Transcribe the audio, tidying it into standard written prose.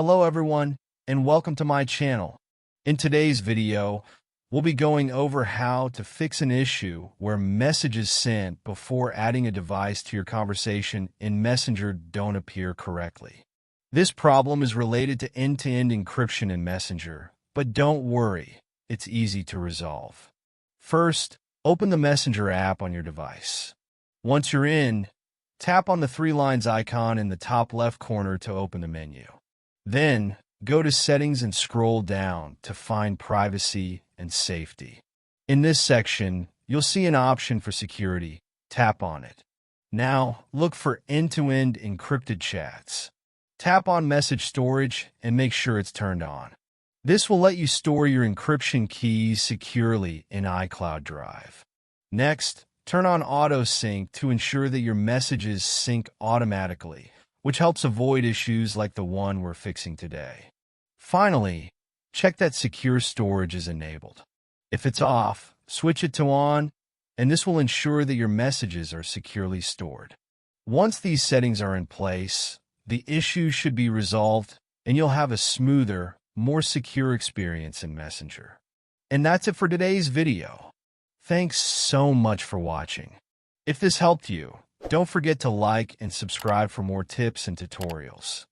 Hello everyone, and welcome to my channel. In today's video, we'll be going over how to fix an issue where messages sent before adding a device to your conversation in Messenger don't appear correctly. This problem is related to end-to-end encryption in Messenger, but don't worry, it's easy to resolve. First, open the Messenger app on your device. Once you're in, tap on the three lines icon in the top left corner to open the menu. Then, go to Settings and scroll down to find Privacy and Safety. In this section, you'll see an option for security. Tap on it. Now, look for end-to-end encrypted chats. Tap on Message Storage and make sure it's turned on. This will let you store your encryption keys securely in iCloud Drive. Next, turn on Auto Sync to ensure that your messages sync automatically, which helps avoid issues like the one we're fixing today. Finally, check that secure storage is enabled. If it's off, switch it to on, and this will ensure that your messages are securely stored. Once these settings are in place, the issue should be resolved, and you'll have a smoother, more secure experience in Messenger. And that's it for today's video. Thanks so much for watching. If this helped you, don't forget to like and subscribe for more tips and tutorials.